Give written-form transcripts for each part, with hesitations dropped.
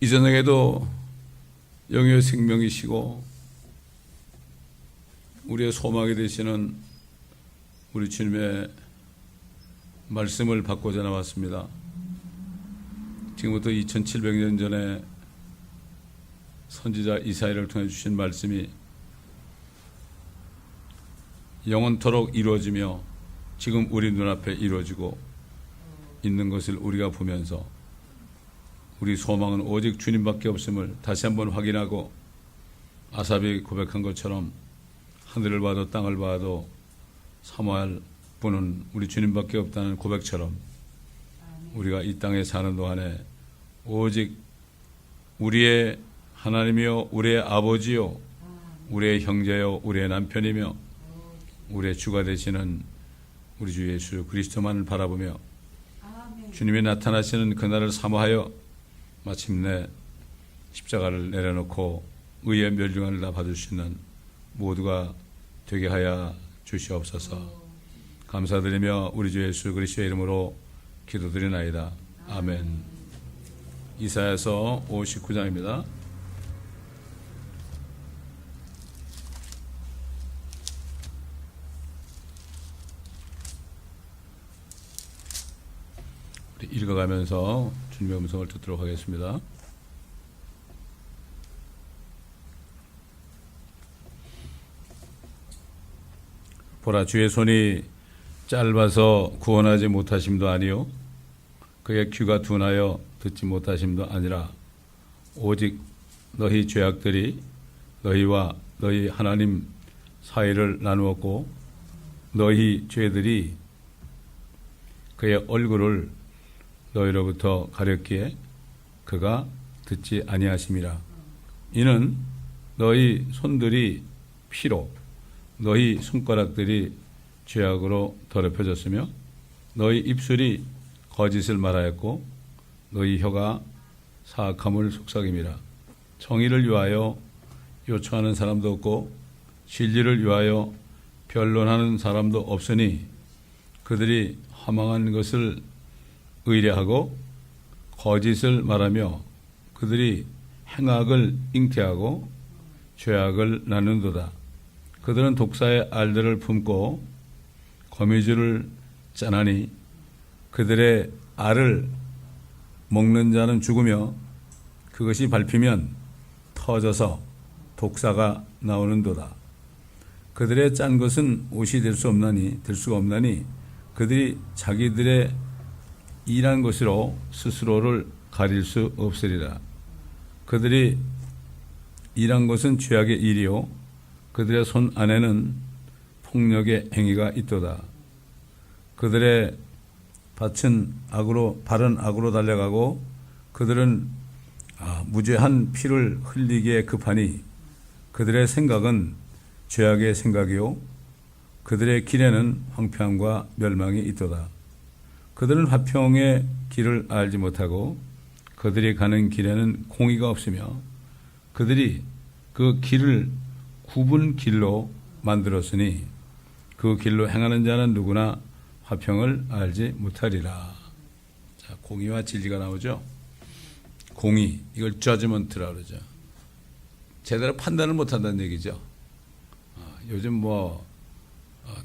이 저녁에도 영의 생명이시고 우리의 소망이 되시는 우리 주님의 말씀을 받고자 나왔습니다. 지금부터 2700년 전에 선지자 이사야를 통해 주신 말씀이 영원토록 이루어지며 지금 우리 눈앞에 이루어지고 있는 것을 우리가 보면서 우리 소망은 오직 주님밖에 없음을 다시 한번 확인하고 아삽이 고백한 것처럼 하늘을 봐도 땅을 봐도 사모할 분은 우리 주님밖에 없다는 고백처럼 우리가 이 땅에 사는 동안에 오직 우리의 하나님이요 우리의 아버지요 우리의 형제요 우리의 남편이며 우리의 주가 되시는 우리 주 예수 그리스도만을 바라보며 주님이 나타나시는 그날을 사모하여 마침내 십자가를 내려놓고 의의 멸류관을 다 받을 수 있는 모두가 되게 하여 주시옵소서. 감사드리며 우리 주 예수 그리스도의 이름으로 기도드리나이다. 아멘. 이사야서 59장입니다. 우리 읽어가면서 주님의 음성을 듣도록 하겠습니다. 보라, 주의 손이 짧아서 구원하지 못하심도 아니요 그의 귀가 둔하여 듣지 못하심도 아니라 오직 너희 죄악들이 너희와 너희 하나님 사이를 나누었고 너희 죄들이 그의 얼굴을 너희로부터 가렸기에 그가 듣지 아니하심이라. 이는 너희 손들이 피로 너희 손가락들이 죄악으로 더럽혀졌으며 너희 입술이 거짓을 말하였고 너희 혀가 사악함을 속삭임이라. 정의를 위하여 요청하는 사람도 없고 진리를 위하여 변론하는 사람도 없으니 그들이 허망한 것을 의뢰하고 거짓을 말하며 그들이 행악을 잉태하고 죄악을 낳는도다. 그들은 독사의 알들을 품고 거미줄을 짜나니 그들의 알을 먹는 자는 죽으며 그것이 밟히면 터져서 독사가 나오는도다. 그들의 짠 것은 옷이 될 수가 없나니 그들이 자기들의 일한 것으로 스스로를 가릴 수 없으리라. 그들이 일한 것은 죄악의 일이요 그들의 손 안에는 폭력의 행위가 있도다. 그들의 발은 악으로 달려가고 그들은 무죄한 피를 흘리기에 급하니 그들의 생각은 죄악의 생각이요 그들의 길에는 황폐함과 멸망이 있도다. 그들은 화평의 길을 알지 못하고 그들이 가는 길에는 공의가 없으며 그들이 그 길을 굽은 길로 만들었으니 그 길로 행하는 자는 누구나 화평을 알지 못하리라. 자, 공의와 진리가 나오죠. 공의, 이걸 저지먼트라고 그러죠. 제대로 판단을 못한다는 얘기죠. 요즘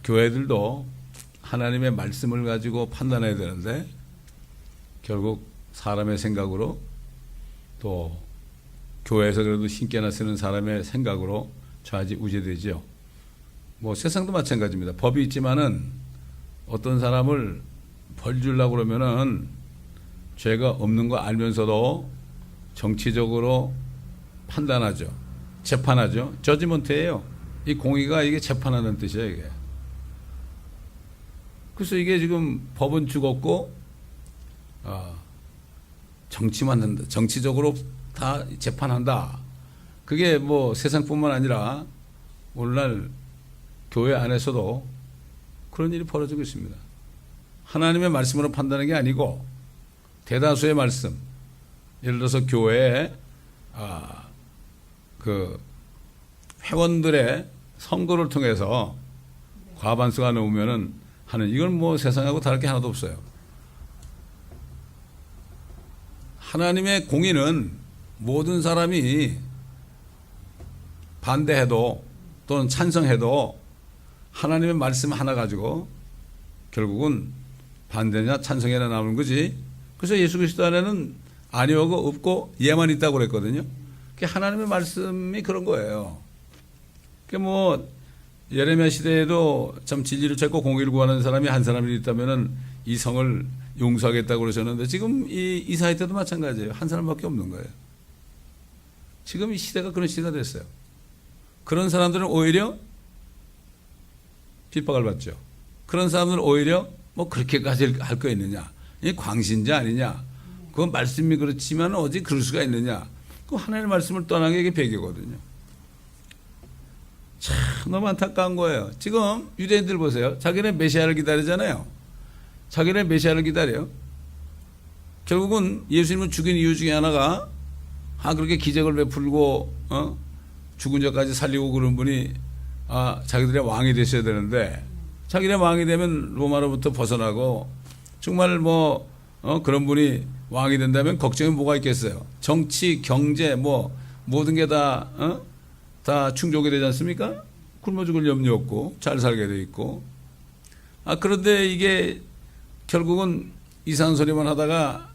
교회들도 하나님의 말씀을 가지고 판단해야 되는데 결국 사람의 생각으로 또 교회에서 그래도 신께나 쓰는 사람의 생각으로 좌지우지되죠. 세상도 마찬가지입니다. 법이 있지만은 어떤 사람을 벌 주려고 그러면은 죄가 없는 거 알면서도 정치적으로 판단하죠. 재판하죠. 저지먼트예요. 이 공의가 이게 재판하는 뜻이에요, 이게. 그래서 이게 지금 법은 죽었고 정치만 한다. 정치적으로 다 재판한다. 그게 세상뿐만 아니라 오늘날 교회 안에서도 그런 일이 벌어지고 있습니다. 하나님의 말씀으로 판단하는 게 아니고 대다수의 말씀, 예를 들어서 교회에 그 회원들의 선거를 통해서 과반수가 넘으면은 하는, 이건 세상하고 다를 게 하나도 없어요. 하나님의 공의는 모든 사람이 반대해도 또는 찬성해도 하나님의 말씀 하나 가지고 결국은 반대냐 찬성이나 나오는 거지. 그래서 예수 그리스도 안에는 아니오고 없고 예만 있다고 그랬거든요. 그게 하나님의 말씀이 그런 거예요. 그게 뭐 예레미야 시대에도 참 진리를 찾고 공의를 구하는 사람이 한 사람이 있다면은 이 성을 용서하겠다고 그러셨는데 지금 이 이사야 때도 마찬가지예요. 한 사람밖에 없는 거예요. 지금 이 시대가 그런 시대가 됐어요. 그런 사람들은 오히려 핍박을 받죠. 그런 사람들은 오히려 뭐 그렇게까지 할 거 있느냐. 이 광신자 아니냐. 그건 말씀이 그렇지만 어디 그럴 수가 있느냐. 그 하나님의 말씀을 떠난 게 이게 배교거든요. 참 너무 안타까운 거예요. 지금 유대인들 보세요. 자기네 메시아를 기다리잖아요. 자기네 메시아를 기다려요. 결국은 예수님을 죽인 이유 중에 하나가 그렇게 기적을 베풀고 죽은 자까지 살리고 그런 분이 자기들의 왕이 되셔야 되는데 자기네 왕이 되면 로마로부터 벗어나고 정말 뭐 그런 분이 왕이 된다면 걱정이 뭐가 있겠어요. 정치, 경제 뭐 모든 게 다 충족이 되지 않습니까? 굶어 죽을 염려 없고 잘 살게 돼 있고 그런데 이게 결국은 이상한 소리만 하다가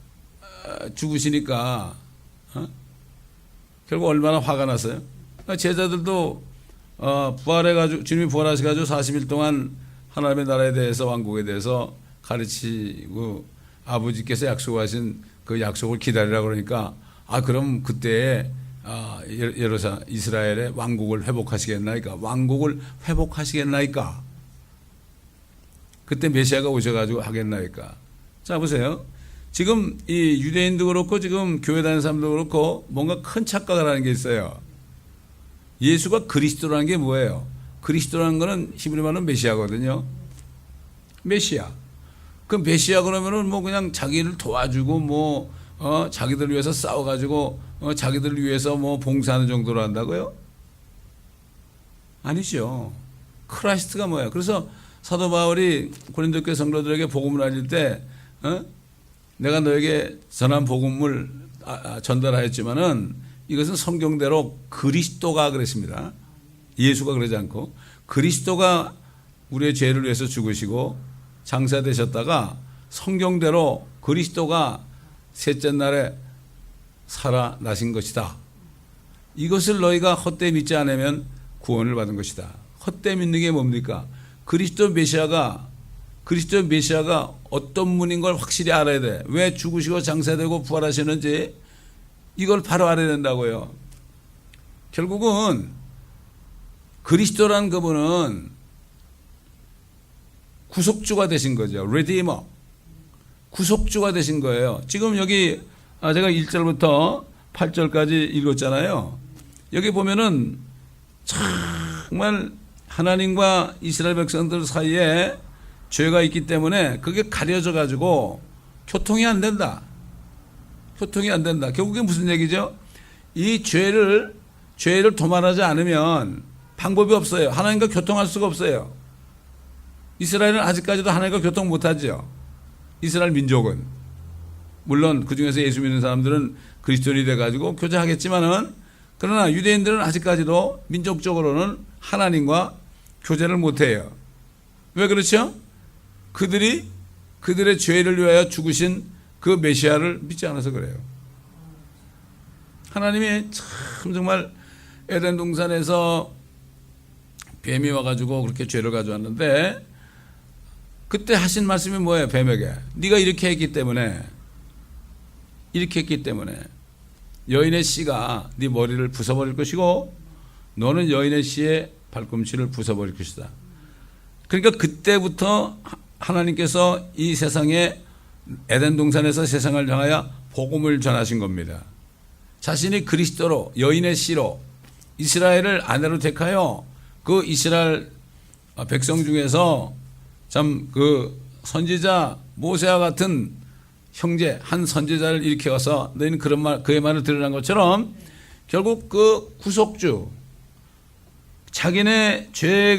죽으시니까 결국 얼마나 화가 났어요. 제자들도 부활해가지고 주님이 부활하셔가지고 40일 동안 하나님의 나라에 대해서 왕국에 대해서 가르치고 아버지께서 약속하신 그 약속을 기다리라 그러니까 그럼 그때 예루살렘 이스라엘의 왕국을 회복하시겠나이까? 왕국을 회복하시겠나이까? 그때 메시아가 오셔가지고 하겠나이까? 자 보세요. 지금 이 유대인도 그렇고 지금 교회 다니는 사람도 그렇고 뭔가 큰 착각을 하는 게 있어요. 예수가 그리스도라는 게 뭐예요? 그리스도라는 거는 히브리 말은 메시아거든요. 메시아. 그 메시아 그러면은 뭐 그냥 자기를 도와주고 뭐 자기들을 위해서 싸워가지고 자기들을 위해서 뭐 봉사하는 정도로 한다고요? 아니죠. 크라이스트가 뭐예요? 그래서 사도 바울이 고린도 교회 성도들에게 복음을 알릴 때 내가 너에게 전한 복음을 전달하였지만은 이것은 성경대로 그리스도가 그랬습니다. 예수가 그러지 않고 그리스도가 우리의 죄를 위해서 죽으시고 장사되셨다가 성경대로 그리스도가 셋째 날에 살아나신 것이다. 이것을 너희가 헛되이 믿지 않으면 구원을 받은 것이다. 헛되이 믿는 게 뭡니까? 그리스도 메시아가 어떤 분인 걸 확실히 알아야 돼. 왜 죽으시고 장사되고 부활하시는지 이걸 바로 알아야 된다고요. 결국은 그리스도라는 그분은 구속주가 되신 거죠. 레디머. 구속주가 되신 거예요. 지금 여기 제가 1절부터 8절까지 읽었잖아요. 여기 보면은 정말 하나님과 이스라엘 백성들 사이에 죄가 있기 때문에 그게 가려져 가지고 교통이 안 된다. 교통이 안 된다. 결국에 무슨 얘기죠? 이 죄를 도말하지 않으면 방법이 없어요. 하나님과 교통할 수가 없어요. 이스라엘은 아직까지도 하나님과 교통 못하죠. 이스라엘 민족은. 물론 그중에서 예수 믿는 사람들은 그리스도인이 돼가지고 교제하겠지만은 그러나 유대인들은 아직까지도 민족적으로는 하나님과 교제를 못해요. 왜 그렇죠? 그들의 죄를 위하여 죽으신 그 메시아를 믿지 않아서 그래요. 하나님이 참 정말 에덴 동산에서 뱀이 와가지고 그렇게 죄를 가져왔는데 그때 하신 말씀이 뭐예요? 뱀에게 네가 이렇게 했기 때문에 여인의 씨가 네 머리를 부숴버릴 것이고 너는 여인의 씨의 발꿈치를 부숴버릴 것이다. 그러니까 그때부터 하나님께서 이 세상에 에덴 동산에서 세상을 향하여 복음을 전하신 겁니다. 자신이 그리스도로 여인의 씨로 이스라엘을 아내로 택하여 그 이스라엘 백성 중에서 참 그 선지자 모세와 같은 형제 한 선지자를 일으켜서 너희는 그의 말을 들으라는 것처럼 결국 그 구속주 자기네 죄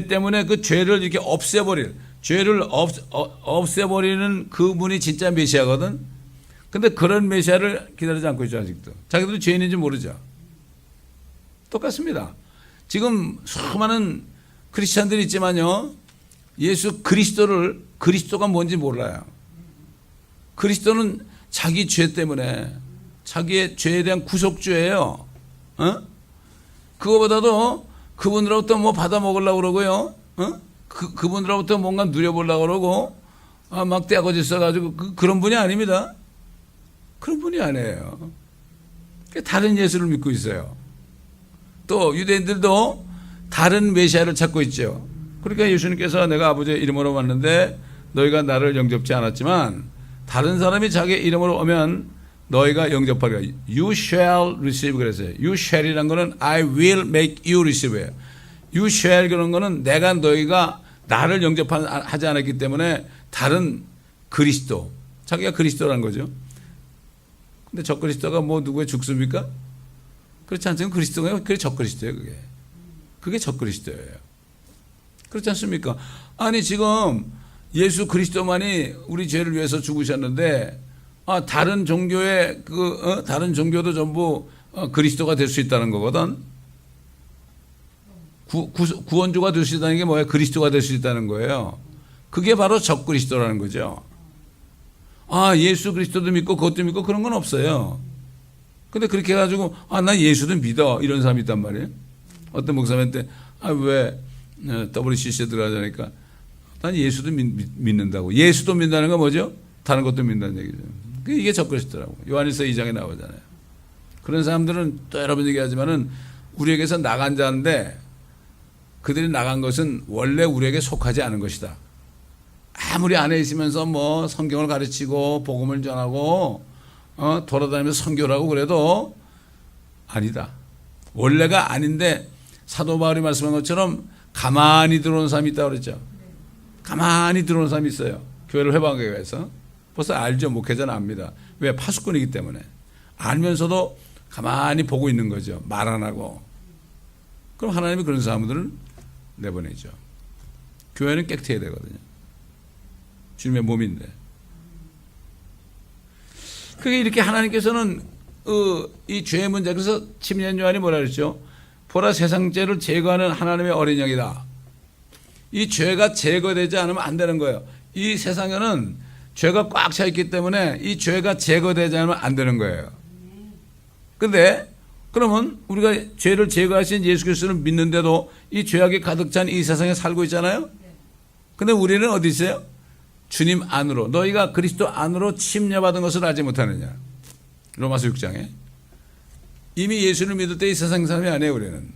때문에 그 죄를 이렇게 없애버릴 죄를 없애버리는 그분이 진짜 메시아거든. 근데 그런 메시아를 기다리지 않고 있죠, 아직도. 자기들도 죄인인지 모르죠. 똑같습니다. 지금 수많은 크리스찬들이 있지만요, 예수 그리스도가 뭔지 몰라요. 그리스도는 자기 죄 때문에, 자기의 죄에 대한 구속주예요. 그거보다도 그분으로부터 뭐 받아 먹으려고 그러고요. 그분으로부터 뭔가 누려보려고 그러고, 막 떼거지 써가지고, 그런 분이 아닙니다. 그런 분이 아니에요. 다른 예수를 믿고 있어요. 또 유대인들도 다른 메시아를 찾고 있죠. 그러니까 예수님께서 내가 아버지의 이름으로 왔는데 너희가 나를 영접지 않았지만 다른 사람이 자기 이름으로 오면 너희가 영접하리라. You shall receive 그랬어요. You shall이란 거는 I will make you receive예요. You shall 그런 거는 내가 너희가 나를 영접하지 않았기 때문에 다른 그리스도, 자기가 그리스도라는 거죠. 근데 저 그리스도가 뭐 누구의 죽습니까? 그렇지 않습니까? 그리스도가 그게 저 그리스도예요. 그게 저 그리스도예요. 그렇지 않습니까? 아니 지금 예수 그리스도만이 우리 죄를 위해서 죽으셨는데 다른 종교의 다른 종교도 전부 그리스도가 될 수 있다는 거거든. 구원주가 될 수 있다는 게 뭐예요? 그리스도가 될 수 있다는 거예요. 그게 바로 적 그리스도라는 거죠. 예수 그리스도도 믿고 그것도 믿고 그런 건 없어요. 근데 그렇게 해가지고 나 예수도 믿어 이런 사람이 있단 말이에요. 어떤 목사님한테 왜 WCC에 들어가자니까 난 예수도 믿는다고. 예수도 믿는다는 건 뭐죠? 다른 것도 믿는다는 얘기죠. 이게 적 그리스도라고. 요한일서 2장에 나오잖아요. 그런 사람들은 또 여러 번 얘기하지만은 우리에게서 나간 자인데 그들이 나간 것은 원래 우리에게 속하지 않은 것이다. 아무리 안에 있으면서 뭐 성경을 가르치고 복음을 전하고 돌아다니면서 선교를 하고 그래도 아니다. 원래가 아닌데 사도 바울이 말씀한 것처럼 가만히 들어오는 사람이 있다고 그랬죠. 가만히 들어오는 사람이 있어요. 교회를 회방하기 위해서. 벌써 알죠. 목회자는 압니다. 왜? 파수꾼이기 때문에. 알면서도 가만히 보고 있는 거죠. 말 안 하고. 그럼 하나님이 그런 사람들을 내보내죠. 교회는 깨끗해야 되거든요. 주님의 몸인데. 그게 이렇게 하나님께서는 이 죄의 문제, 그래서 침례 요한이 뭐라 그랬죠? 보라 세상 죄를 제거하는 하나님의 어린 양이다. 이 죄가 제거되지 않으면 안 되는 거예요. 이 세상에는 죄가 꽉 차 있기 때문에 이 죄가 제거되지 않으면 안 되는 거예요. 근데 그러면 우리가 죄를 제거하신 예수 그리스도를 믿는데도 이 죄악이 가득 찬 이 세상에 살고 있잖아요. 근데 우리는 어디 있어요? 주님 안으로, 너희가 그리스도 안으로 침례받은 것을 알지 못하느냐. 로마서 6장에. 이미 예수를 믿을 때 이 세상 사람이 아니에요. 우리는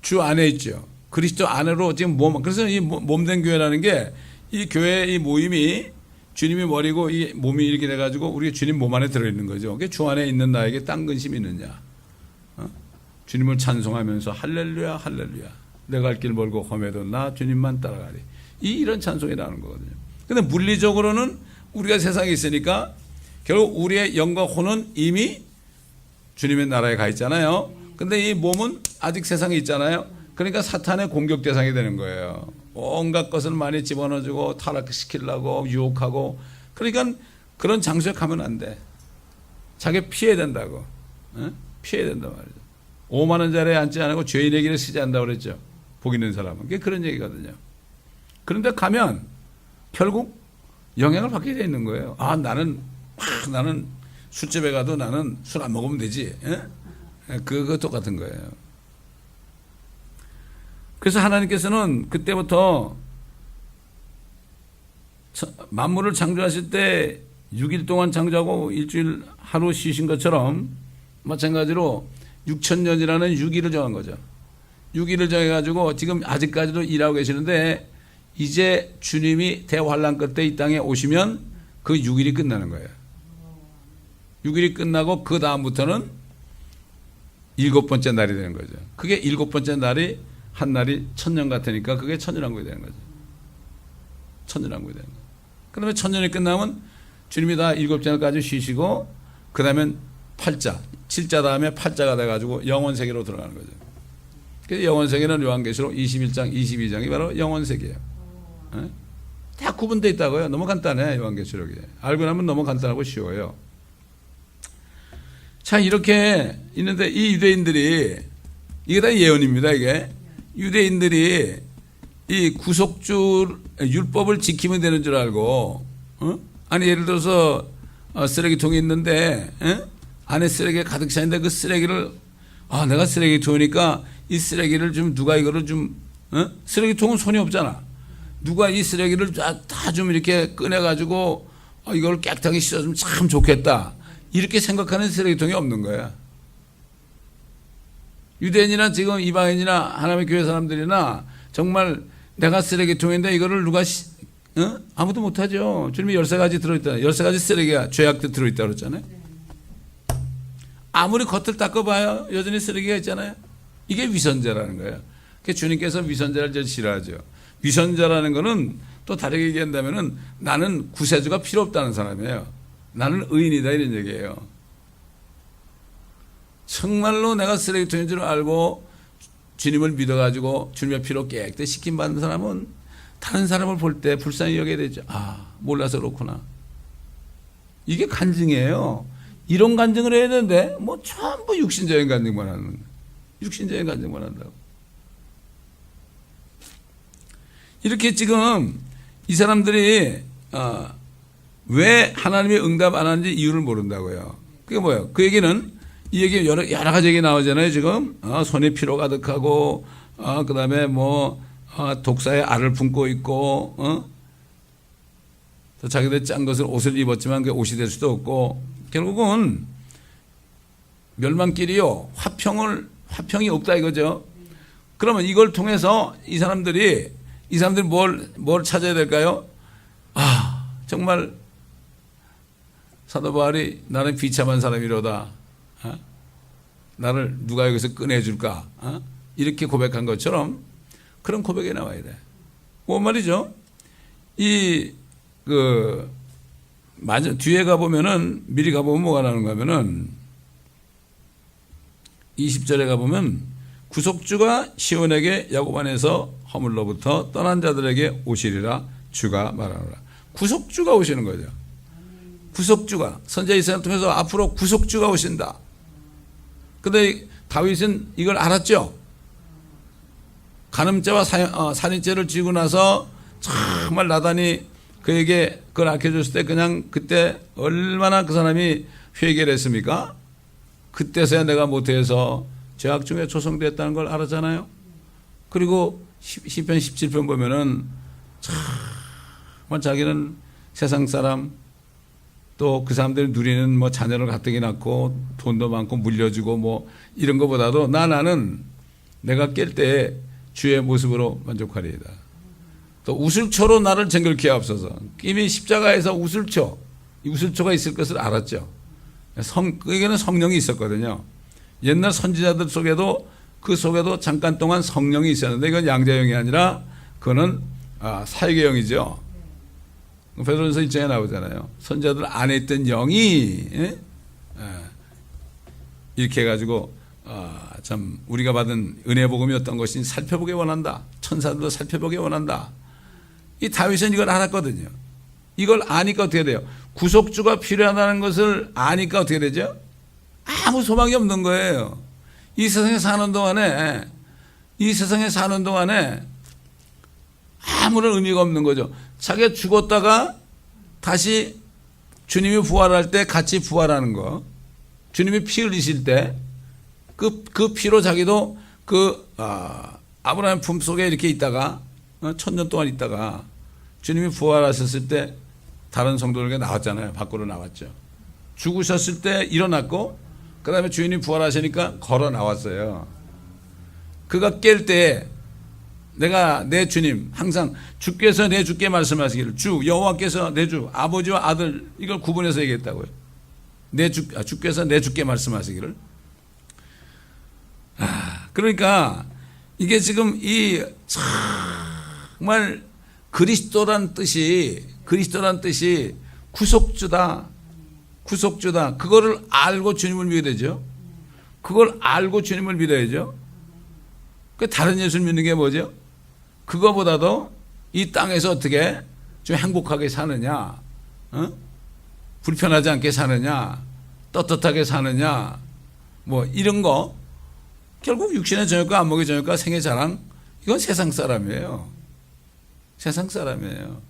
주 안에 있죠. 그리스도 안으로 지금 그래서 이 몸된 교회라는 게 이 교회 이 모임이 주님이 머리고 이 몸이 이렇게 돼가지고 우리 주님 몸 안에 들어있는 거죠. 주 안에 있는 나에게 딴 근심이 있느냐. 주님을 찬송하면서 할렐루야 할렐루야 내가 갈 길 멀고 험해도 나 주님만 따라가리. 이런 찬송이 나오는 거거든요. 근데 물리적으로는 우리가 세상에 있으니까 결국 우리의 영과 혼은 이미 주님의 나라에 가 있잖아요. 근데 이 몸은 아직 세상에 있잖아요. 그러니까 사탄의 공격 대상이 되는 거예요. 온갖 것을 많이 집어넣어주고 타락시키려고 유혹하고. 그러니까 그런 장소에 가면 안 돼. 자기 피해야 된다고. 피해야 된단 말이죠. 5만 원짜리에 앉지 않고 죄인의 길을 쓰지 않는다고 그랬죠. 복 있는 사람은. 그게 그런 얘기거든요. 그런데 가면 결국 영향을 받게 돼 있는 거예요. 나는 술집에 가도 나는 술 안 먹으면 되지. 그거 똑같은 거예요. 그래서 하나님께서는 그때부터 만물을 창조하실 때 6일 동안 창조하고 일주일 하루 쉬신 것처럼 마찬가지로 6,000년이라는 6일을 정한 거죠. 6일을 정해가지고 지금 아직까지도 일하고 계시는데 이제 주님이 대환란 끝에 이 땅에 오시면 그 6일이 끝나는 거예요. 6일이 끝나고 그 다음부터는 7번째 날이 되는 거죠. 그게 7번째 날이 한 날이 1000년 같으니까 그게 천년왕국이 되는 거죠. 천년왕국이 되는 거죠. 그 다음에 1000년이 끝나면 주님이 다 7째 날까지 쉬시고 그 다음에 8자, 7자 다음에 8자가 돼가지고 영원세계로 들어가는 거죠. 그래서 영원세계는 요한계시록 21장, 22장이 바로 영원세계예요. 다 구분되어 있다고요. 너무 간단해, 요한계시록이. 알고 나면 너무 간단하고 쉬워요. 자, 이렇게 있는데 이 유대인들이, 이게 다 예언입니다, 이게. 유대인들이 이 구속주 율법을 지키면 되는 줄 알고, 아니, 예를 들어서 쓰레기통이 있는데, 안에 쓰레기가 가득 차있는데 그 쓰레기를, 내가 쓰레기통이니까 이 쓰레기를 좀 누가 이거를 좀, 쓰레기통은 손이 없잖아. 누가 이 쓰레기를 다 좀 이렇게 꺼내가지고 이걸 깨끗하게 씻어주면 참 좋겠다. 이렇게 생각하는 쓰레기통이 없는 거야. 유대인이나 지금 이방인이나 하나님의 교회 사람들이나 정말 내가 쓰레기통인데 이거를 누가 아무도 못하죠. 주님이 13가지 들어있다. 13가지 쓰레기가 죄악들 들어있다고 그랬잖아요. 아무리 겉을 닦아봐요. 여전히 쓰레기가 있잖아요. 이게 위선자라는 거예요. 그래서 주님께서 위선자를 제일 싫어하죠. 위선자라는 거는 또 다르게 얘기한다면은 나는 구세주가 필요 없다는 사람이에요. 나는 의인이다 이런 얘기예요. 정말로 내가 쓰레기통인 줄 알고 주님을 믿어가지고 주님의 피로 깨끗이 씻김 받는 사람은 다른 사람을 볼 때 불쌍히 여겨야 되죠. 몰라서 그렇구나. 이게 간증이에요. 이런 간증을 해야 되는데 뭐 전부 육신적인 간증만 하는 거예요. 육신적인 간증만 한다고. 이렇게 지금 이 사람들이 왜 하나님이 응답 안 하는지 이유를 모른다고요. 그게 뭐예요? 그 얘기는 이 얘기 여러 가지 얘기 나오잖아요. 지금 손에 피로 가득하고 그다음에 뭐 독사의 알을 품고 있고 자기들 짠 것을 옷을 입었지만 그게 옷이 될 수도 없고 결국은 멸망길이요. 화평이 없다 이거죠. 그러면 이걸 통해서 이 사람들이 뭘 찾아야 될까요? 정말 사도 바울이 나는 비참한 사람이로다. 나를 누가 여기서 꺼내줄까? 이렇게 고백한 것처럼 그런 고백이 나와야 돼. 뭔 말이죠? 뒤에 가보면은, 미리 가보면 뭐가 나오는가 하면은, 20절에 가보면, 구속주가 시온에게 야곱 안에서 허물로부터 떠난 자들에게 오시리라 주가 말하노라. 구속주가 오시는 거죠. 구속주가, 선지자 이사야를 통해서 앞으로 구속주가 오신다. 근데 다윗은 이걸 알았죠. 간음죄와 살인죄를 지고 나서 정말 나단이 그에게 그걸 알려줬을 때 그냥 그때 얼마나 그 사람이 회개를 했습니까? 그때서야 내가 못해서 죄악 중에 조성됐다는 걸 알았잖아요. 그리고 시편 17편 보면은 정말 자기는 세상 사람 또 그 사람들이 누리는 뭐 자녀를 가뜩이 낳고 돈도 많고 물려주고 뭐 이런 것보다도 나는 내가 깰 때 주의 모습으로 만족하리이다. 또 우슬초로 나를 정결케 하옵소서. 이미 십자가에서 우슬초가 있을 것을 알았죠. 그에게는 성령이 있었거든요. 옛날 선지자들 속에도 그 속에도 잠깐 동안 성령이 있었는데 이건 양자형이 아니라 그거는 사역의 영이죠. 베드로전서 1장에 나오잖아요. 선지자들 안에 있던 영이 이렇게 해가지고 참 우리가 받은 은혜 복음이 어떤 것인지 살펴보기 원한다. 천사들도 살펴보기 원한다. 이 다윗은 이걸 알았거든요. 이걸 아니까 어떻게 돼요? 구속주가 필요하다는 것을 아니까 어떻게 되죠? 아무 소망이 없는 거예요. 이 세상에 사는 동안에 아무런 의미가 없는 거죠. 자기가 죽었다가 다시 주님이 부활할 때 같이 부활하는 거. 주님이 피 흘리실 때 그 피로 자기도 아브라함 품속에 이렇게 있다가 1000년 동안 있다가 주님이 부활하셨을 때 다른 성도들에게 나왔잖아요. 밖으로 나왔죠. 죽으셨을 때 일어났고 그 다음에 주인이 부활하시니까 걸어 나왔어요. 그가 깰 때 내가 내 주님 항상 주께서 내 주께 말씀하시기를 주 여호와께서 내 주 아버지와 아들 이걸 구분해서 얘기했다고요. 주께서 내 주께 말씀하시기를. 그러니까 이게 지금 이 정말 그리스도란 뜻이 구속주다. 그거를 알고 주님을 믿어야 되죠. 그걸 알고 주님을 믿어야죠. 그 다른 예수를 믿는 게 뭐죠? 그거보다도 이 땅에서 어떻게 좀 행복하게 사느냐, 불편하지 않게 사느냐, 떳떳하게 사느냐, 뭐 이런 거 결국 육신의 정욕과 안목의 정욕과 생의 자랑, 이건 세상 사람이에요. 세상 사람이에요.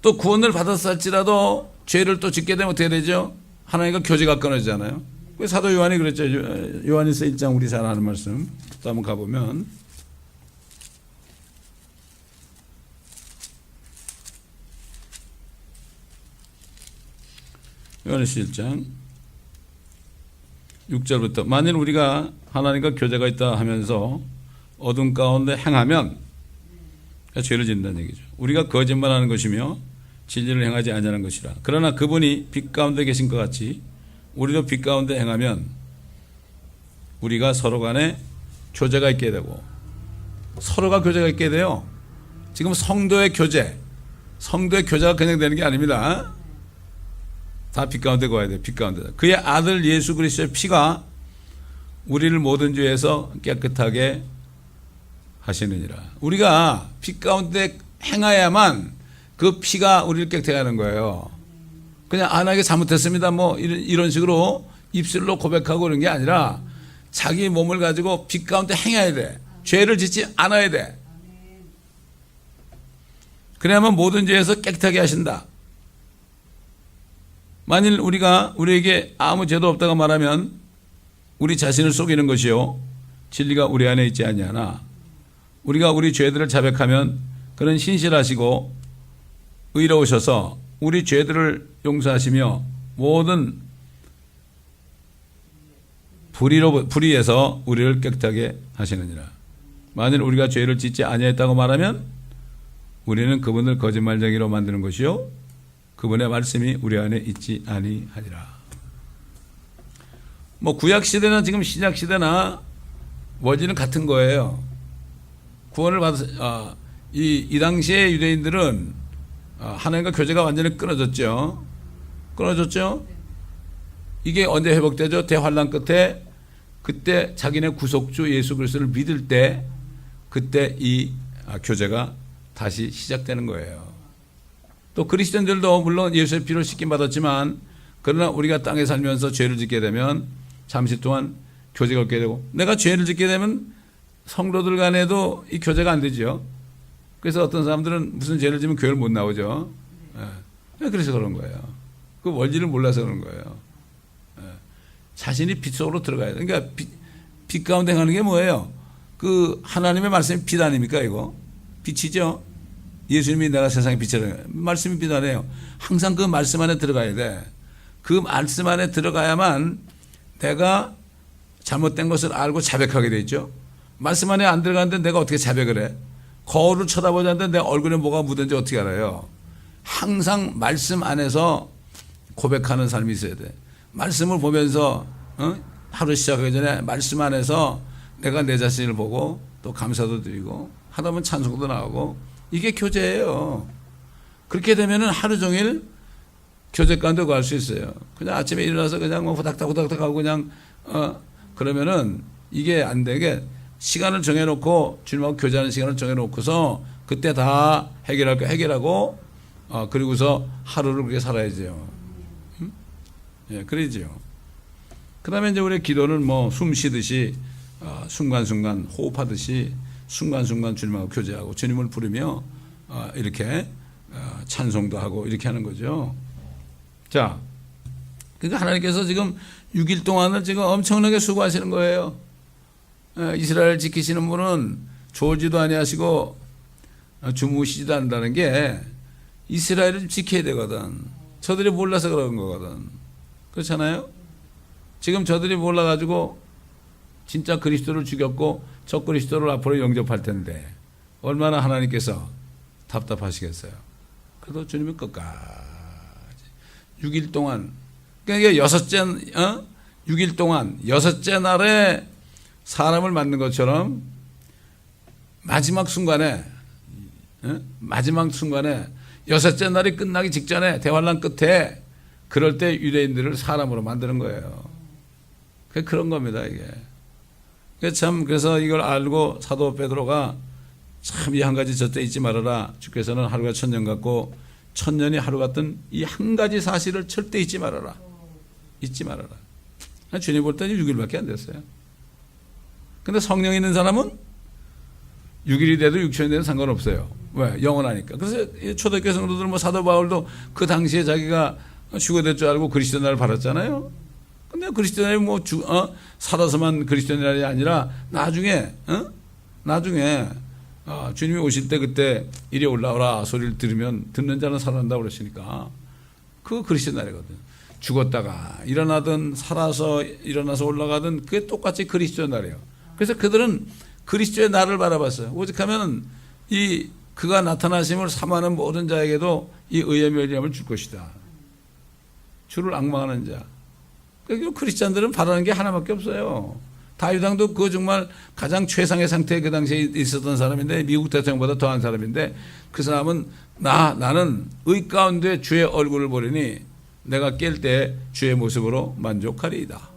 또 구원을 받았을지라도 죄를 또 짓게 되면 어떻게 되죠? 하나님과 교제가 끊어지잖아요. 사도 요한이 그랬죠. 요한일서 1장 우리 잘 아는 말씀. 또 한번 가보면 요한일서 1장 6절부터 만일 우리가 하나님과 교제가 있다 하면서 어둠 가운데 행하면 죄를 짓는다는 얘기죠. 우리가 거짓말하는 것이며 진리를 행하지 아니하는 것이라. 그러나 그분이 빛 가운데 계신 것 같이 우리도 빛 가운데 행하면 우리가 서로 간에 교제가 있게 되고, 서로가 교제가 있게 돼요. 지금 성도의 교제가 그냥 되는 게 아닙니다. 다 빛 가운데 거야 돼요. 빛 가운데. 그의 아들 예수 그리스도의 피가 우리를 모든 죄에서 깨끗하게 하시느니라. 우리가 빛 가운데 행하야만 그 피가 우리를 깨끗하게 하는 거예요. 그냥 하나님께 잘못했습니다 뭐 이런 식으로 입술로 고백하고 그런 게 아니라 자기 몸을 가지고 빛 가운데 행해야 돼. 죄를 짓지 않아야 돼. 그래야만 모든 죄에서 깨끗하게 하신다. 만일 우리에게 아무 죄도 없다고 말하면 우리 자신을 속이는 것이요 진리가 우리 안에 있지 아니하나 우리가 우리 죄들을 자백하면 그는 신실하시고 의로우셔서 우리 죄들을 용서하시며 모든 불의에서 우리를 깨끗하게 하시느니라. 만일 우리가 죄를 짓지 아니했다고 말하면 우리는 그분을 거짓말쟁이로 만드는 것이요 그분의 말씀이 우리 안에 있지 아니하리라. 뭐 구약 시대나 지금 신약 시대나 원리는 같은 거예요. 구원을 이 당시의 유대인들은 하나님과 교제가 완전히 끊어졌죠. 이게 언제 회복되죠? 대환란 끝에 그때 자기네 구속주 예수 그리스도를 믿을 때 그때 이 교제가 다시 시작되는 거예요. 또 그리스도인들도 물론 예수의 피로 씻김 받았지만 그러나 우리가 땅에 살면서 죄를 짓게 되면 잠시 동안 교제가 없게 되고 내가 죄를 짓게 되면 성도들 간에도 이 교제가 안 되죠. 그래서 어떤 사람들은 무슨 죄를 지면 교회를 못 나오죠. 그래서 그런 거예요. 그 원리를 몰라서 그런 거예요. 자신이 빛 속으로 들어가야 돼. 그러니까 빛 가운데 가는 게 뭐예요? 그 하나님의 말씀이 빛 아닙니까 이거? 빛이죠. 예수님이 내가 세상의 빛이라 말씀이 빛 아니에요. 항상 그 말씀 안에 들어가야 돼. 그 말씀 안에 들어가야만 내가 잘못된 것을 알고 자백하게 되죠. 말씀 안에 안 들어가는데 내가 어떻게 자백을 해? 거울을 쳐다보지 않는데 내 얼굴에 뭐가 묻은지 어떻게 알아요? 항상 말씀 안에서 고백하는 삶이 있어야 돼. 말씀을 보면서 하루 시작하기 전에 말씀 안에서 내가 내 자신을 보고 또 감사도 드리고 하다 보면 찬송도 나오고 이게 교제예요. 그렇게 되면은 하루 종일 교제 가운데 갈 수 있어요. 그냥 아침에 일어나서 그냥 뭐 후닥닥 하고 그냥 그러면은 이게 안 되게 시간을 정해놓고 주님하고 교제하는 시간을 정해놓고서 그때 다 해결할 거 해결하고 그리고서 하루를 그렇게 살아야죠. 예, 그러죠. 그 다음에 이제 우리 기도는 뭐 숨 쉬듯이 순간순간 호흡하듯이 순간순간 주님하고 교제하고 주님을 부르며 이렇게 찬송도 하고 이렇게 하는 거죠. 자, 그러니까 하나님께서 지금 6일 동안을 지금 엄청나게 수고하시는 거예요. 이스라엘 지키시는 분은 졸지도 아니하시고 주무시지도 않는다는 게 이스라엘을 지켜야 되거든. 저들이 몰라서 그런 거거든. 그렇잖아요? 지금 저들이 몰라가지고 진짜 그리스도를 죽였고 저 그리스도를 앞으로 영접할 텐데 얼마나 하나님께서 답답하시겠어요. 그래도 주님은 끝까지 6일 동안 그러니까 6일 동안 6째 날에 사람을 만든 것처럼 마지막 순간에 6째 날이 끝나기 직전에 대환란 끝에 그럴 때 유대인들을 사람으로 만드는 거예요. 그런 겁니다 이게. 그래서 이걸 알고 사도 베드로가 참 이 한 가지 절대 잊지 말아라. 주께서는 하루가 천년 같고 천년이 하루 같은 이 한 가지 사실을 절대 잊지 말아라. 잊지 말아라. 주님 볼 때는 6일밖에 안 됐어요. 근데 성령 있는 사람은 6일이 돼도 6천이 돼도 상관없어요. 왜? 영원하니까. 그래서 초대교회 성도들 뭐 사도 바울도 그 당시에 자기가 휴거될 줄 알고 그리스도인을 받았잖아요. 근데 그리스도인이 뭐 살아서만 그리스도인이 아니라 나중에 주님이 오실 때 그때 이리 올라오라 소리를 들으면 듣는 자는 살아난다고 그러시니까 그 그리스도인이거든. 죽었다가 일어나든 살아서 일어나서 올라가든 그게 똑같이 그리스도의 날이에요. 그래서 그들은 그리스도의 날을 바라봤어요. 오직하면 이 그가 나타나심을 사모하는 모든 자에게도 이 의의 멸리함을 줄 것이다. 주를 앙망하는 자. 그리고 크리스찬들은 바라는 게 하나밖에 없어요. 다윗 왕도 그 정말 가장 최상의 상태에 그 당시에 있었던 사람인데 미국 대통령보다 더한 사람인데 그 사람은 나는 의 가운데 주의 얼굴을 보리니 내가 깰 때 주의 모습으로 만족하리이다.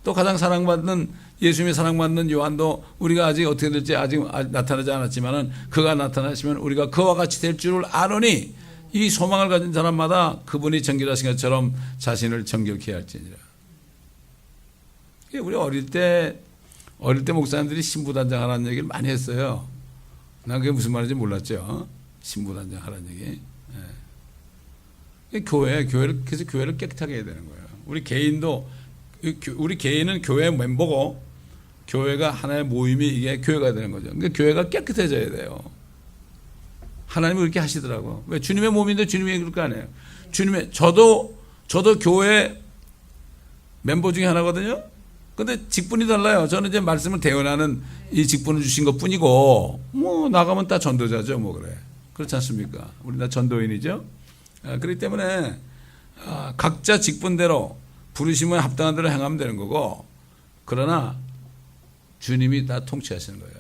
또 가장 사랑받는 예수님이 사랑받는 요한도 우리가 아직 어떻게 될지 아직 나타나지 않았지만은 그가 나타나시면 우리가 그와 같이 될 줄을 아노니 이 소망을 가진 사람마다 그분이 정결하신 것처럼 자신을 정결케 할지니라. 우리 어릴 때 목사님들이 신부단장하라는 얘기를 많이 했어요. 난 그게 무슨 말인지 몰랐죠. 신부단장하라는 얘기. 네. 교회를 그래서 교회를 깨끗하게 해야 되는 거예요. 우리 개인은 교회 멤버고 교회가 하나의 모임이 이게 교회가 되는 거죠. 그러니까 교회가 깨끗해져야 돼요. 하나님이 그렇게 하시더라고. 왜? 주님의 몸인데 주님이 그럴 거 아니에요. 저도 교회 멤버 중에 하나거든요. 근데 직분이 달라요. 저는 이제 말씀을 대언하는 이 직분을 주신 것 뿐이고, 뭐, 나가면 다 전도자죠. 뭐, 그래. 그렇지 않습니까? 우리 다 전도인이죠. 그렇기 때문에, 각자 직분대로 부르심에 합당한 대로 행하면 되는 거고, 그러나 주님이 다 통치하시는 거예요.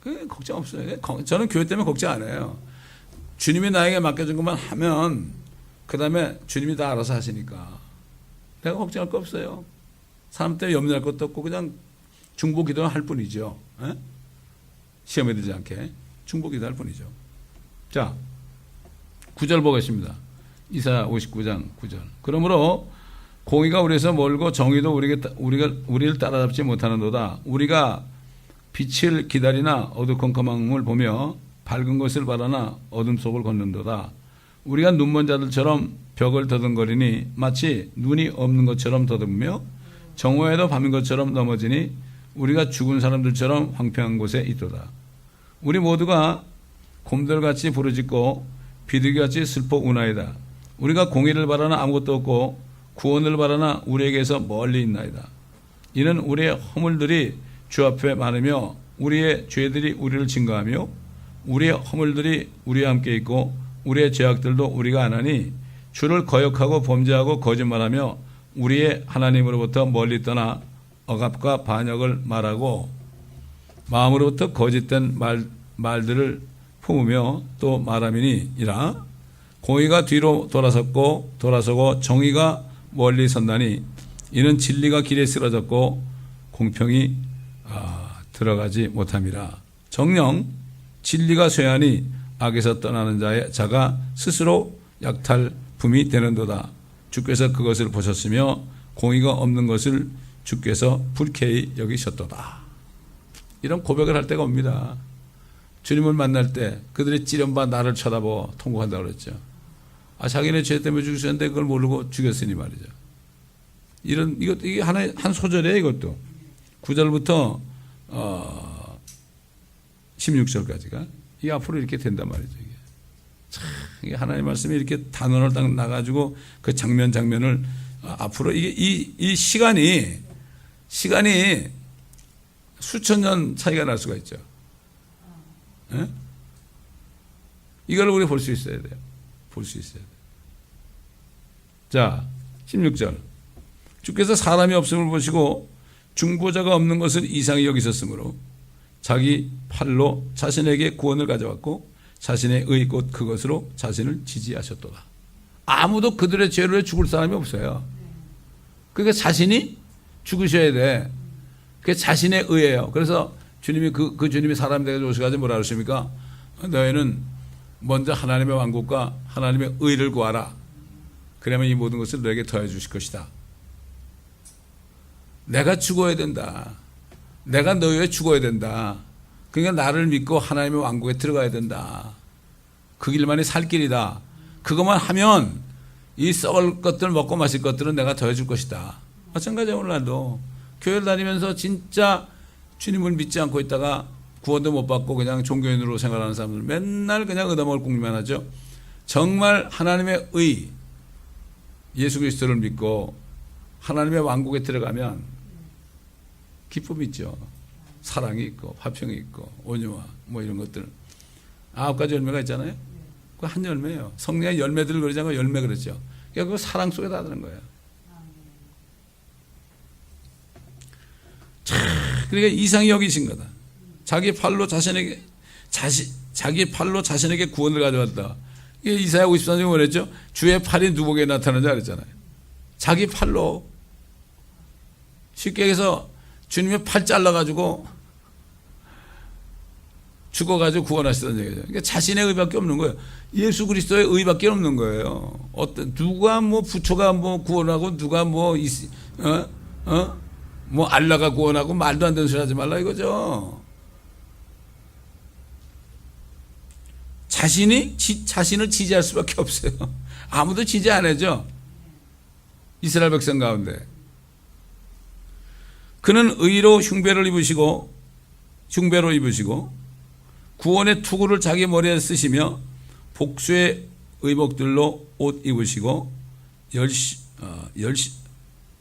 그 걱정 없어요. 저는 교회 때문에 걱정 안 해요. 주님이 나에게 맡겨준 것만 하면, 그 다음에 주님이 다 알아서 하시니까. 내가 걱정할 거 없어요. 사람 때문에 염려할 것도 없고 그냥 중보 기도를 할 뿐이죠. 에? 시험에 들지 않게 중보 기도할 뿐이죠. 자, 9절 보겠습니다. 이사야 59장 9절. 그러므로 공의가 우리에서 멀고 정의도 우리를 따라잡지 못하는도다. 우리가 빛을 기다리나 어두컴컴함을 보며 밝은 것을 바라나 어둠 속을 걷는도다. 우리가 눈먼 자들처럼 벽을 더듬거리니 마치 눈이 없는 것처럼 더듬으며 정오에도 밤인 것처럼 넘어지니 우리가 죽은 사람들처럼 황폐한 곳에 있도다. 우리 모두가 곰들같이 부르짖고 비둘기같이 슬퍼 우나이다. 우리가 공의를 바라나 아무것도 없고 구원을 바라나 우리에게서 멀리 있나이다. 이는 우리의 허물들이 주 앞에 많으며 우리의 죄들이 우리를 증거하며 우리의 허물들이 우리와 함께 있고 우리의 죄악들도 우리가 안 하니 주를 거역하고 범죄하고 거짓말하며 우리의 하나님으로부터 멀리 떠나 억압과 반역을 말하고 마음으로부터 거짓된 말들을 품으며 또 말함이니이라. 공의가 뒤로 돌아서고 정의가 멀리 선다니 이는 진리가 길에 쓰러졌고 공평이 들어가지 못함이라. 정녕 진리가 쇠하니 악에서 떠나는 자가 스스로 약탈품이 되는도다. 주께서 그것을 보셨으며 공의가 없는 것을 주께서 불쾌히 여기셨도다. 이런 고백을 할 때가 옵니다. 주님을 만날 때 그들이 찌른바 나를 쳐다보고 통곡한다고 그랬죠. 자기네 죄 때문에 죽으셨는데 그걸 모르고 죽였으니 말이죠. 이게 한 소절이에요. 이것도 9절부터 16절까지가 이게 앞으로 이렇게 된단 말이죠. 이게 하나님의 말씀이 이렇게 단원을 딱 나가지고 그 장면을 앞으로 이 시간이 수천 년 차이가 날 수가 있죠. 예? 이걸 우리 볼 수 있어야 돼요. 볼 수 있어야 돼요. 자, 16절. 주께서 사람이 없음을 보시고 중보자가 없는 것을 이상히 여기셨으므로 자기 팔로 자신에게 구원을 가져왔고 자신의 의 곧 그것으로 자신을 지지하셨도다. 아무도 그들의 죄로 해 죽을 사람이 없어요. 그러니까 자신이 죽으셔야 돼. 그게 자신의 의예요. 그래서 주님이 그 주님이 사람이 되어서 오셔가지고 뭐라 그러십니까? 너희는 먼저 하나님의 왕국과 하나님의 의를 구하라. 그러면 이 모든 것을 너에게 더해 주실 것이다. 내가 죽어야 된다. 내가 너희 위해 죽어야 된다. 그러니까 나를 믿고 하나님의 왕국에 들어가야 된다. 그 길만이 살 길이다. 그것만 하면 이 썩을 것들 먹고 마실 것들은 내가 더해 줄 것이다. 마찬가지야. 오늘날도 교회를 다니면서 진짜 주님을 믿지 않고 있다가 구원도 못 받고 그냥 종교인으로 생활하는 사람들 맨날 그냥 얻어먹을 궁리만 하죠. 정말 하나님의 의, 예수 그리스도를 믿고 하나님의 왕국에 들어가면 기쁨이 있죠. 사랑이 있고 화평이 있고 온유와 뭐 이런 것들 9가지 열매가 있잖아요. 그 한 열매예요. 성령의 열매들을 그러잖아요. 열매 그렇죠. 그러니까 그 사랑 속에 다 드는 거예요. 그러니까 이상히 여기신 거다. 자기 팔로 자기 팔로 자신에게 구원을 가져왔다. 이게 이사야 53장에 뭐랬죠? 주의 팔이 누구에게 나타나는지 그랬잖아요. 자기 팔로 쉽게 얘기해서 주님의 팔 잘라가지고 죽어가지고 구원하시다는 얘기죠. 그러니까 자신의 의밖에 없는 거예요. 예수 그리스도의 의밖에 없는 거예요. 누가 뭐 부처가 뭐 구원하고 누가 뭐 알라가 구원하고 말도 안 되는 소리 하지 말라 이거죠. 자신을 지지할 수밖에 없어요. 아무도 지지 안 해죠. 이스라엘 백성 가운데. 그는 의로 흉배로 입으시고 구원의 투구를 자기 머리에 쓰시며 복수의 의복들로 옷 입으시고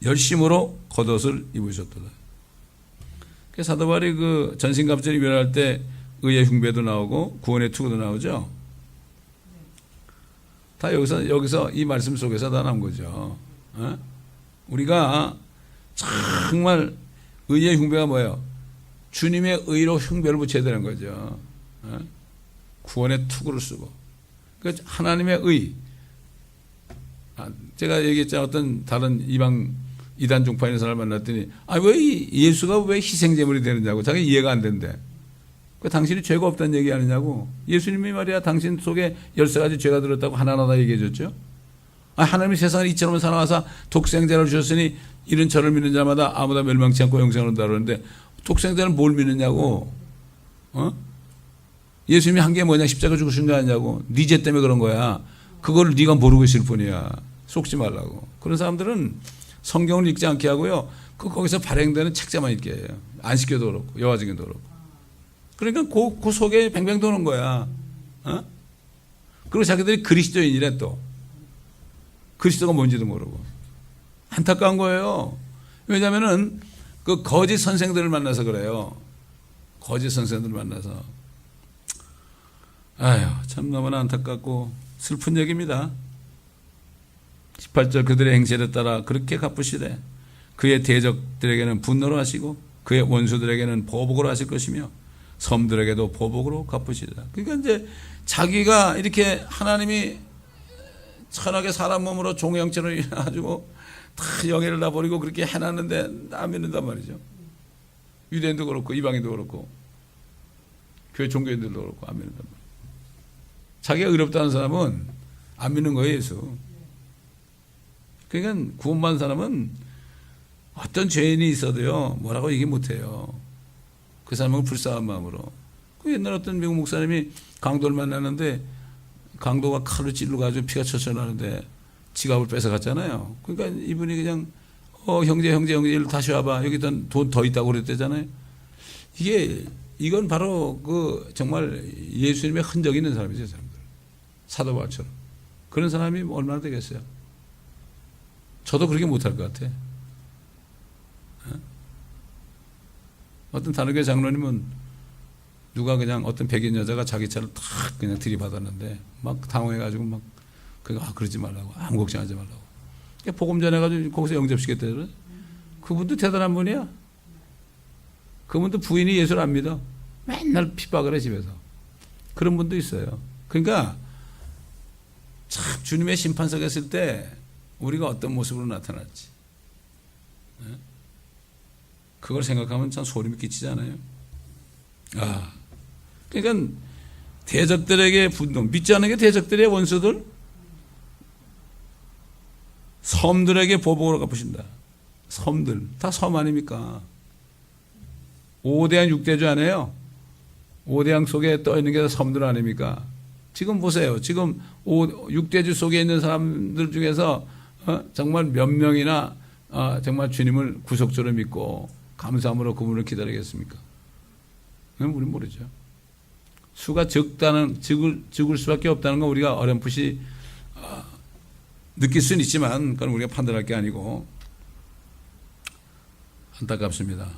열심으로 겉옷을 입으셨도다. 사도 바울이 그 전신갑주를 입원할 때 의의 흉배도 나오고 구원의 투구도 나오죠. 다 여기서 이 말씀 속에서 다 나온 거죠. 우리가 정말 의의 흉배가 뭐예요? 주님의 의로 흉배를 붙여야 되는 거죠. 구원의 투구를 쓰고. 그러니까 하나님의 의. 제가 얘기했잖아요. 어떤 다른 이단 종파 있는 사람을 만났더니 왜 예수가 왜 희생제물이 되느냐고. 자기 이해가 안 된대. 당신이 죄가 없다는 얘기 아니냐고. 예수님이 말이야 당신 속에 13가지 죄가 들었다고 하나하나 얘기해 줬죠. 하나님이 세상을 이처럼 사랑하사 독생자를 주셨으니 이런 저를 믿는 자마다 아무나 멸망치 않고 영생을 얻는다 그러는데 독생자는 뭘 믿느냐고. 예수님이 한 게 뭐냐. 십자가 죽으신 거 아니냐고. 네 죄 때문에 그런 거야. 그걸 네가 모르고 있을 뿐이야. 속지 말라고. 그런 사람들은 성경을 읽지 않게 하고요. 거기서 발행되는 책자만 읽게 해요. 안식교도 그렇고 여화증교도 그렇고. 그러니까 그 속에 뱅뱅 도는 거야. 그리고 자기들이 그리스도인이래 또. 그리스도가 뭔지도 모르고. 안타까운 거예요. 왜냐하면은 그 거짓 선생들을 만나서 그래요. 거짓 선생들을 만나서. 참 너무나 안타깝고 슬픈 얘기입니다. 18절 그들의 행실에 따라 그렇게 갚으시되 그의 대적들에게는 분노로 하시고 그의 원수들에게는 보복으로 하실 것이며 섬들에게도 보복으로 갚으시리라. 그러니까 이제 자기가 이렇게 하나님이 천하게 사람 몸으로 종의 형체로 일어나가지고 다 영예를 다 버리고 그렇게 해놨는데 안 믿는단 말이죠. 유대인도 그렇고 이방인도 그렇고 교회 종교인들도 그렇고 안 믿는단 말이죠. 자기가 의롭다는 사람은 안 믿는 거예요, 예수. 그러니까 구원받은 사람은 어떤 죄인이 있어도요, 뭐라고 얘기 못해요. 그 사람은 불쌍한 마음으로. 그 옛날 어떤 미국 목사님이 강도를 만났는데 강도가 칼로 찔러가지고 피가 철철 나는데 지갑을 뺏어갔잖아요. 그러니까 이분이 그냥 형제 일로 다시 와봐. 여기 돈 더 있다고 그랬대잖아요. 이건 바로 그 정말 예수님의 흔적이 있는 사람이죠, 사람들. 사도 바울처럼. 그런 사람이 얼마나 되겠어요? 저도 그렇게 못할 것 같아. 어떤 다른 교회 장로님은 누가 그냥 어떤 백인 여자가 자기 차를 탁 그냥 들이받았는데 막 당황해가지고 막 그러지 말라고. 아무 걱정하지 말라고. 복음 전해가지고 거기서 영접시켰대요. 그분도 대단한 분이야. 그분도 부인이 예수를 안 믿어. 맨날 핍박을 해 집에서. 그런 분도 있어요. 그러니까 참 주님의 심판석에 있을 때 우리가 어떤 모습으로 나타날지 그걸 생각하면 참 소름이 끼치잖아요. 그러니까 대적들에게 분노, 믿지 않는 게 대적들의 원수들, 섬들에게 보복으로 갚으신다. 섬들, 다 섬 아닙니까? 5대양 6대주 아니에요? 5대양 속에 떠 있는 게 다 섬들 아닙니까? 지금 보세요. 지금 6대주 속에 있는 사람들 중에서 정말 몇 명이나 정말 주님을 구속주로 믿고 감사함으로 그분을 기다리겠습니까? 그건 우리는 모르죠. 수가 적을 수밖에 없다는 건 우리가 어렴풋이 느낄 수는 있지만 그건 우리가 판단할 게 아니고 안타깝습니다.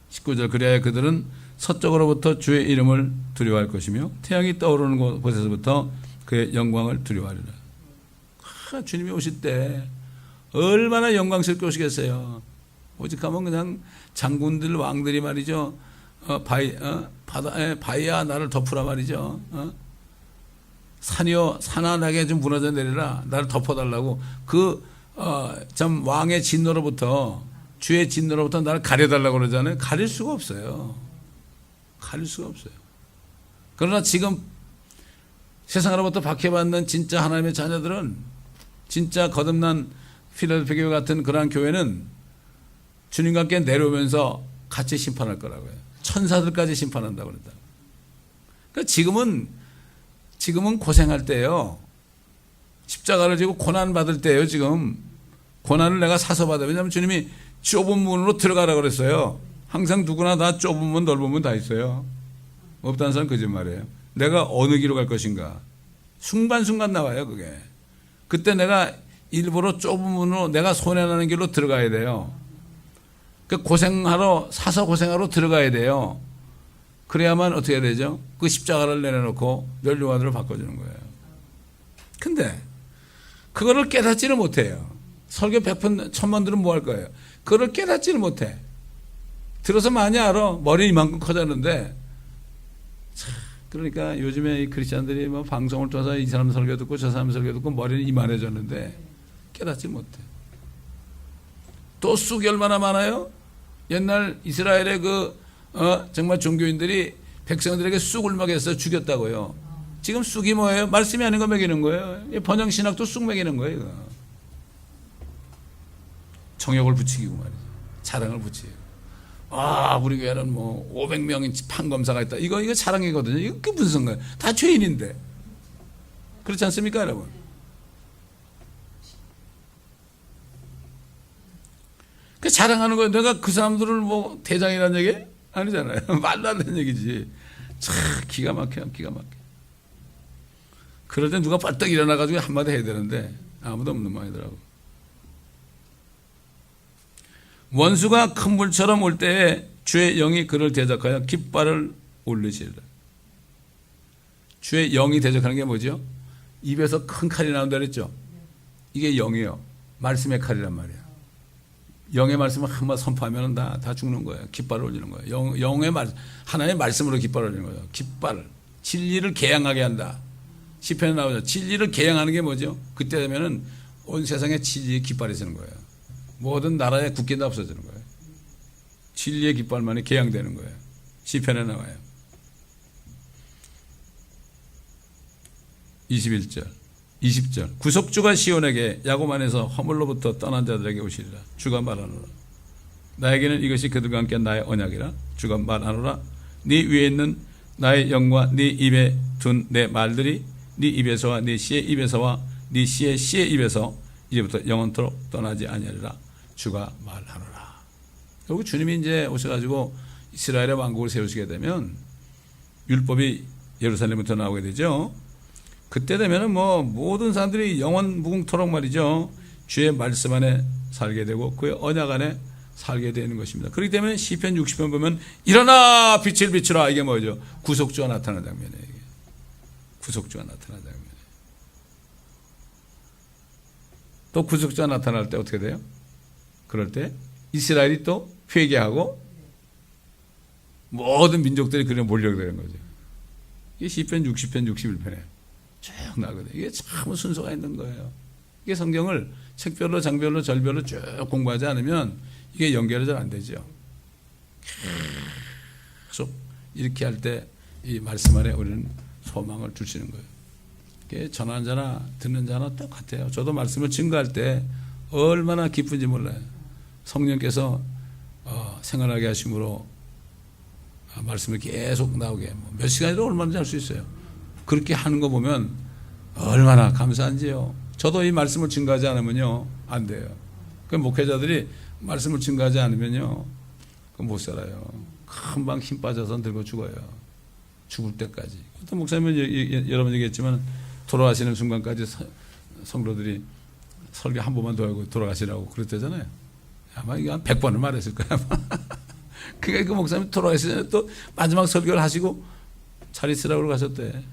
19절 그래야 그들은 서쪽으로부터 주의 이름을 두려워할 것이며 태양이 떠오르는 곳에서부터 그의 영광을 두려워하리라. 주님이 오실 때 얼마나 영광스럽게 오시겠어요. 오직하면 그냥 장군들 왕들이 말이죠. 바위야 나를 덮으라 말이죠. 산아 나게 좀 무너져 내리라 나를 덮어달라고 참 왕의 진노로부터 주의 진노로부터 나를 가려달라고 그러잖아요. 가릴 수가 없어요. 그러나 지금 세상으로부터 박해받는 진짜 하나님의 자녀들은 진짜 거듭난 필라델피아 교회 같은 그러한 교회는 주님과 함께 내려오면서 같이 심판할 거라고요. 천사들까지 심판한다고 그랬다. 그러니까 지금은 고생할 때예요. 십자가를 지고 고난 받을 때예요. 지금 고난을 내가 사서 받아. 왜냐하면 주님이 좁은 문으로 들어가라고 그랬어요. 항상 누구나 다 좁은 문 넓은 문 다 있어요. 없다는 사람 거짓말이에요. 내가 어느 길로 갈 것인가 순간순간 나와요. 그게 그때 내가 일부러 좁은 문으로 내가 손해나는 길로 들어가야 돼요. 그 사서 고생하러 들어가야 돼요. 그래야만 어떻게 해야 되죠? 그 십자가를 내려놓고 멸류관으로 바꿔주는 거예요. 근데 그거를 깨닫지를 못해요. 설교 100번 1000번 들으면 뭐 할 거예요? 그거를 깨닫지를 못해. 들어서 많이 알아. 머리 이만큼 커졌는데. 그러니까 요즘에 이 크리스찬들이 뭐 방송을 통해서 이 사람 설교 듣고 저 사람 설교 듣고 머리는 이만해졌는데 깨닫지 못해. 또 쑥이 얼마나 많아요? 옛날 이스라엘의 정말 종교인들이 백성들에게 쑥을 먹여서 죽였다고요. 지금 쑥이 뭐예요? 말씀이 아닌 거 먹이는 거예요. 번영신학도 쑥 먹이는 거예요. 이거. 정욕을 부추기고 말이죠. 자랑을 부추기고. 우리 교회는 뭐 500명인 판검사가 있다. 이거 자랑이거든요. 이거 그게 무슨 상관이에요? 다 죄인인데. 그렇지 않습니까, 여러분? 그 자랑하는 거예요. 내가 그 사람들을 뭐 대장이라는 얘기? 아니잖아요. 말도 안 되는 얘기지. 참 기가 막혀요. 기가 막혀. 그럴 때 누가 벌떡 일어나가지고 한마디 해야 되는데 아무도 없는 모양이더라고. 원수가 큰 물처럼 올 때에 주의 영이 그를 대적하여 깃발을 올리시리라. 주의 영이 대적하는 게 뭐죠? 입에서 큰 칼이 나온다 그랬죠? 이게 영이에요. 말씀의 칼이란 말이에요. 영의 말씀을 한번 선포하면 다 죽는 거예요. 깃발을 올리는 거예요. 영의 하나님의 말씀으로 깃발을 올리는 거예요. 깃발을. 진리를 개양하게 한다. 시편에 나오죠. 진리를 개양하는 게 뭐죠? 그때 되면은 온 세상에 진리의 깃발이 서는 거예요. 모든 나라의 국기는 다 없어지는 거예요. 진리의 깃발만이 개양되는 거예요. 시편에 나와요. 21절, 20절. 구속주가 시온에게 야곱 안에서 허물로부터 떠난 자들에게 오시리라. 주가 말하노라. 나에게는 이것이 그들과 함께 나의 언약이라. 주가 말하노라. 네 위에 있는 나의 영과 네 입에 둔 내 말들이 네 입에서와 네 씨의 입에서와 네 씨의 입에서 이제부터 영원토록 떠나지 아니하리라. 주가 말하노라. 결국 주님이 이제 오셔가지고 이스라엘의 왕국을 세우시게 되면 율법이 예루살렘부터 나오게 되죠. 그때 되면은 뭐 모든 사람들이 영원 무궁토록 말이죠. 주의 말씀 안에 살게 되고 그의 언약 안에 살게 되는 것입니다. 그렇기 때문에 시편 60편 보면 일어나 빛을 비추라. 이게 뭐죠? 구속주가 나타나는 장면이에요. 이게. 구속주가 나타나는 장면이에요. 또 구속주가 나타날 때 어떻게 돼요? 그럴 때 이스라엘이 또 회개하고 모든 민족들이 그냥 몰려되는 거죠. 이게 시편 60편 61편에 쭉 나거든요. 이게 참 순서가 있는 거예요. 이게 성경을 책별로 장별로 절별로 쭉 공부하지 않으면 이게 연결이 잘 안 되죠. 계속 이렇게 할 때 이 말씀 안에 우리는 소망을 주시는 거예요. 이게 전하는 자나 듣는 자나 똑같아요. 저도 말씀을 증거할 때 얼마나 기쁜지 몰라요. 성령께서 생활하게 하심으로 말씀을 계속 나오게 몇 시간이라도 얼마든지 할 수 있어요. 그렇게 하는 거 보면 얼마나 감사한지요. 저도 이 말씀을 증거하지 않으면요 안 돼요. 그 목회자들이 말씀을 증거하지 않으면요 못 살아요. 금방 힘 빠져서 늙어 죽어요. 죽을 때까지. 또 목사님은 여러 번 얘기했지만 돌아가시는 순간까지 성도들이 설교 한 번만 더 하고 돌아가시라고 그랬대잖아요. 아마 이게 한 100번을 말했을 거야. 그러니까 그 목사님 돌아가시기 전에 또 마지막 설교를 하시고 잘 있으라고 가셨대.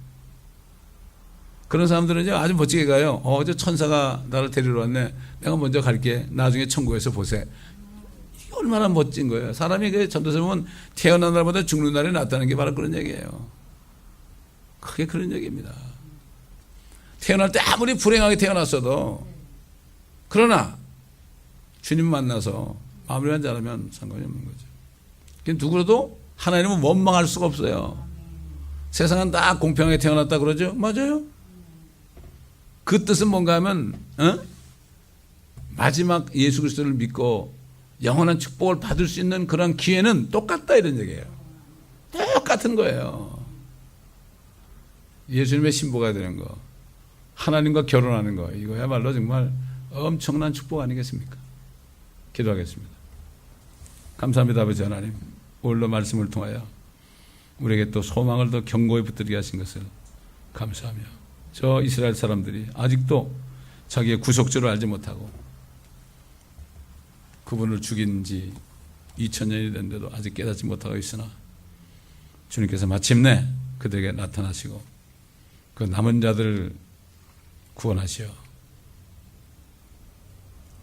그런 사람들은 아주 멋지게 가요. 저 천사가 나를 데리러 왔네. 내가 먼저 갈게. 나중에 천국에서 보세. 이게 얼마나 멋진 거예요. 사람이 그 전도서 보면 태어난 날보다 죽는 날이 낫다는 게 바로 그런 얘기예요. 크게 그런 얘기입니다. 태어날 때 아무리 불행하게 태어났어도 그러나 주님 만나서 마무리한 자라면 상관이 없는 거죠. 누구라도 하나님은 원망할 수가 없어요. 세상은 다 공평하게 태어났다 그러죠? 맞아요. 그 뜻은 뭔가 하면 마지막 예수 그리스도를 믿고 영원한 축복을 받을 수 있는 그런 기회는 똑같다 이런 얘기예요. 똑같은 거예요. 예수님의 신부가 되는 거, 하나님과 결혼하는 거, 이거야말로 정말 엄청난 축복 아니겠습니까? 기도하겠습니다. 감사합니다 아버지 하나님. 오늘도 말씀을 통하여 우리에게 또 소망을 더 견고히 붙들게 하신 것을 감사하며, 저 이스라엘 사람들이 아직도 자기의 구속주를 알지 못하고 그분을 죽인 지 2000년이 됐는데도 아직 깨닫지 못하고 있으나 주님께서 마침내 그들에게 나타나시고 그 남은 자들을 구원하시어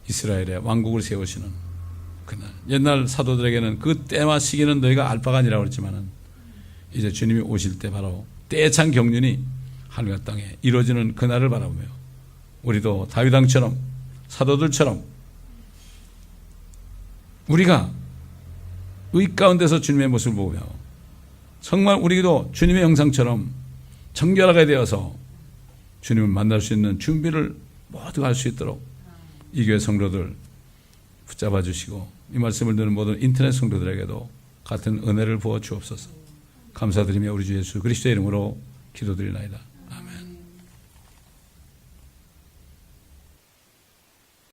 이스라엘의 왕국을 세우시는 그날, 옛날 사도들에게는 그 때와 시기는 너희가 알 바가 아니라고 했지만은 이제 주님이 오실 때 바로 때찬 경륜이 하늘과 땅에 이루어지는 그날을 바라보며 우리도 다윗 왕처럼 사도들처럼 우리가 의 가운데서 주님의 모습을 보며 정말 우리도 주님의 형상처럼 정결하게 되어서 주님을 만날 수 있는 준비를 모두 할 수 있도록 이 교회 성도들 붙잡아 주시고 이 말씀을 듣는 모든 인터넷 성도들에게도 같은 은혜를 부어 주옵소서. 감사드리며 우리 주 예수 그리스도의 이름으로 기도드리나이다.